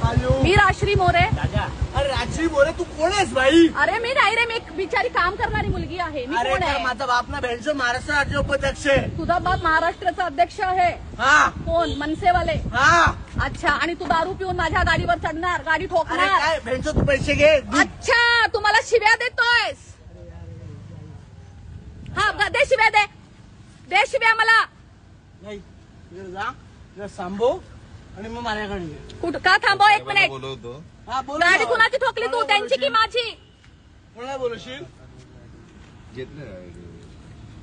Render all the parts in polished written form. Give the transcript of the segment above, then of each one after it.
मी राश्री मोरे. अरे राश्री मोरे तू कोण आहेस भाई? अरे मी नाही रे, मी एक बिचारी काम करणारी मुलगी आहे. मी कोण आहे? माझा बाप ना भेंडचो महाराष्ट्र राज्य उपाध्यक्ष आहे. तुझा बाप महाराष्ट्राचा अध्यक्ष आहे? हा. कोण? मनसेवाले? हा. अच्छा. आणि तू दारू पिऊन माझ्या गाडीवर चढणार, गाडी ठोकणार? काय भेंडचो तू पैसे घे. अच्छा, तू मला शिव्या देतोयस? हा, दे शिव्या, दे शिव्या मला. नाही जा सांभो आणि मग माझ्याकडे कुठं का थांबव? एक मिनिट. हा बोल. गाडी कुणाची ठोकली तू, त्यांची की माझी? कोणाला बोलशील?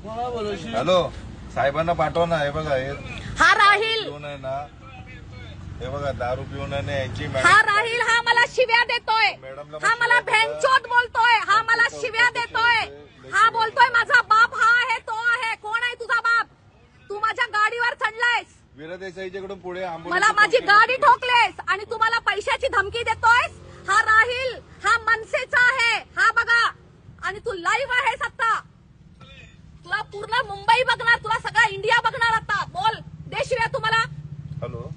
कोणाला बोलशील? हॅलो, साहेबांना पाठव ना. हे बघा, हा राहील पिऊन आहे ना, हे बघा दारू पिऊन आहे यांची. हा राहील, हा मला शिव्या देतोय, हा मला भेंचोद बोलतोय, हा मला शिव्या देतोय, हा बोलतोय माझा बाप हा आहे, तो आहे. कोण आहे तुझा बाप? तू माझ्या गाडीवर चढलायस, वीरा देसाईच्याकडून पुढे मला माझी गाडी ठोकलेस आणि तू मला पैशाची धमकी देतोयस. हा राहील, हा मनसेचा आहे, हा बघा. आणि तू लाईव्ह आहेस आता. तुला पूर्ण मुंबई बघणार, तुला सगळा इंडिया बघणार आता. बोल, दे शिव्या तू मला. हॅलो,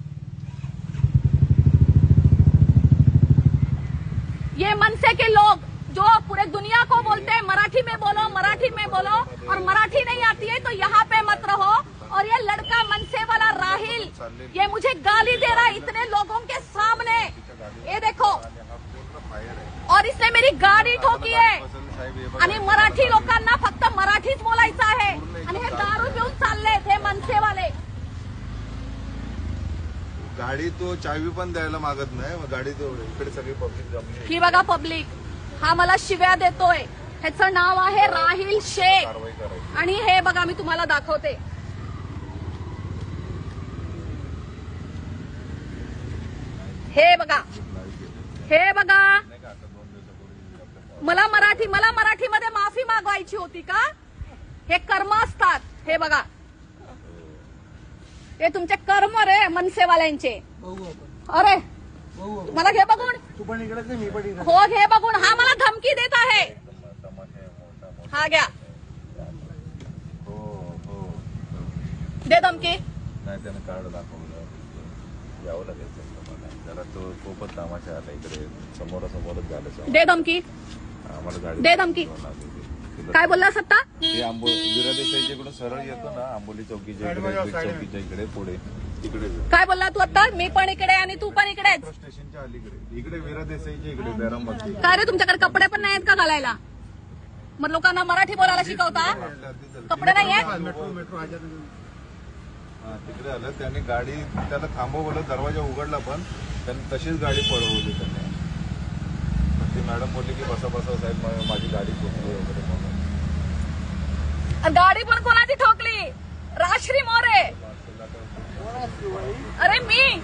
ये मनसे के लोग जो पूरे दुनिया को बोलते हैं मराठी में बोलो, मराठी में बोलो, और मराठी नहीं आती है तो यहाँ पे मत रहो. और ये लड़का मनसे वाला राहिल, ये मुझे गाली दे रहा है इतने लोगों के सामने. ये देखो, और इसने मेरी गाडी ठोकी आहे. आणि मराठी लोकांना फक्त मराठीच बोलायचं आहे. आणि हे दारू घेऊन चाललेत हे मनसेवाले. गाडी तो चावी पण द्यायला मागत नाही. गाडी तो इकडे सगळी पब्लिक जमली. ही बघा पब्लिक, हा मला शिव्या देतोय. ह्याचं नाव आहे राहिल शेख. आणि हे बघा, मी तुम्हाला दाखवते. हे बघा, हे बघा. मला मराठीमध्ये माफी मागवायची होती का? हे कर्म असतात. हे बघा, हे तुमचे कर्म रे मनसेवाल्यांचे. अरे मला घे बघून. तू पण इकडेच नाही, मी पण इकडे. हो, घे बघून. हा मला धमकी देत आहे. हा घ्या, दे धमकी. नाही, त्यानं कार्ड दाखवलं. यावं लागेल जरा. तो खूपच तामाशा आला इकडे. समोरासमोरच झालं. दे धमकी, आम्हाला गाडी दे धमकी. काय बोलला सत्ता? वीरा देसाईच्याकडून सरळ येतो ना, आंबोली चौकीच्या इकडे, चौकीच्या इकडे पुढे तिकडे. काय बोलला तू आता? मी पण इकडे आणि तू पण इकडेच. स्टेशनच्या अलीकडे इकडे वीरा देसाईच्या इकडे बॅरमबाग. काय रे, तुमच्याकडे कपडे पण नाहीत का घालायला? मग लोकांना मराठी बोलायला शिकवता? कपडे नाही आहेत? तिकडे आलं, त्याने गाडी त्याला थांबवलं, दरवाजा उघडला पण त्यांनी तशीच गाडी पळवली. त्याने ती मॅडम बोलली की बसा साहेब, माझी गाडी ठोकली वगैरे म्हणून. गाडी पण कोणाची ठोकली? राश्री मोरे. अरे मी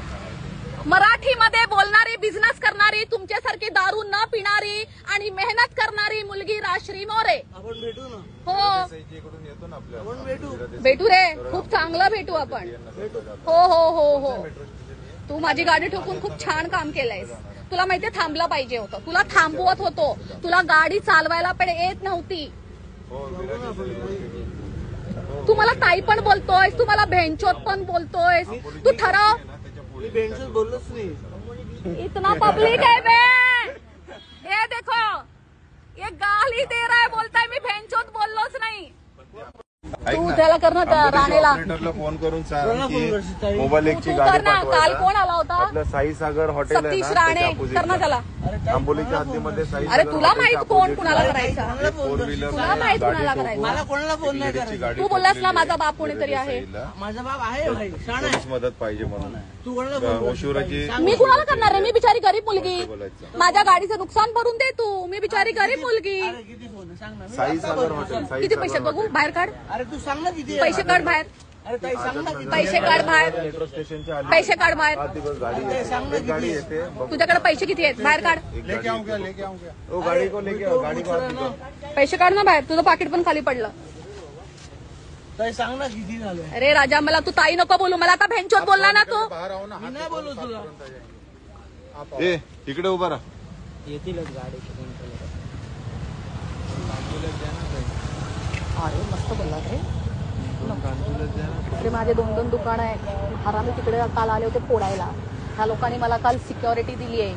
मराठीमध्ये बोलणारी, बिझनेस करणारी, तुमच्यासारखी दारू न पिणारी आणि मेहनत करणारी मुलगी राश्री मोरे. आपण भेटू ना. हो, येतो ना आपल्या. आपण भेटू रे, खूप चांगलं भेटू आपण. हो हो हो हो. तू माझी गाडी ठोकून खूप छान काम केलंयस. तुला माहितीये थांबलं पाहिजे होतं. तुला थांबवत होतो. तुला गाडी चालवायला पण येत नव्हती. तू मला ताई पण बोलतोयस, तू मला भेंचोत पण बोलतोयस. तू ठरव. भेंडचोच बोललोच नाही. इतना पब्लिक है बे. ये देखो, ये गाली दे रहा है, बोलताय मी भेंचोत बोललोच नाही. तू त्याला कर ना, राणेला ऑपरेटरला फोन करून सांग की मोबाईल एकची तू गाडी कर ना. पाठवायला. काल कोण आला होता? आपलं साई सागर हॉटेल आहे सतीश ना, राणे. त्याच्या कर ना त्याला. आंबोलीच्या हद्दीमध्ये साई अरे सागर तुला हॉटेलच्या माहित कोण opposite कुणाला ला करायचा? फोर व्हीलर तुला माहित कुणाला करायचं? मला कोणाला फोन नाही लेडीजची करायचा. गाडी तू बोललास ना ठोकलेली माझा बाप कोणीतरी आहे. माझा बाप आहे भाई, शाण आहे. पोलीस मदत पाहिजे म्हणून. तू कोणाला फोन ओशिवराची मी कुणाला करणार आहे? मी बिचारी गरीब मुलगी. माझ्या गाडीचं नुकसान भरून दे तू. मी बिचारी गरीब मुलगी. किती फोन आहे सांग ना. साई सागर हॉटेल. साई किती पैसे बघू? बाहेर काढ. अरे तू सांग ना किती पैसे काढ बाहेर. अरे ताई सांग ना किती. पैसे काढ बाहेर. मेट्रो स्टेशनच्या आली पैसे काढ बाहेर. गाडी येते. एक गाडी येते. तुझ्याकडे पैसे किती आहेत? बाहेर काढ. लेके आऊंगा. ओ गाडी को लेके आओ, गाडी को आप दिखाओ. पैसे काढ ना बाहेर. तुझं पाकिट पण खाली पडलं. ताई सांग ना किती झालं. अरे राजा, मला तू ताई नको बोलू. मला आता भेंचोत बोलला ना तू. मी नाही बोलू तुला. ए इकडे उभा राहा. येतीलच गाडी. अरे मस्त बोलला रे. अरे माझे 2-2 दुकान आहेत. हरामी तिकडे काल आले होते फोडायला. ह्या लोकांनी मला काल सिक्युरिटी दिली आहे.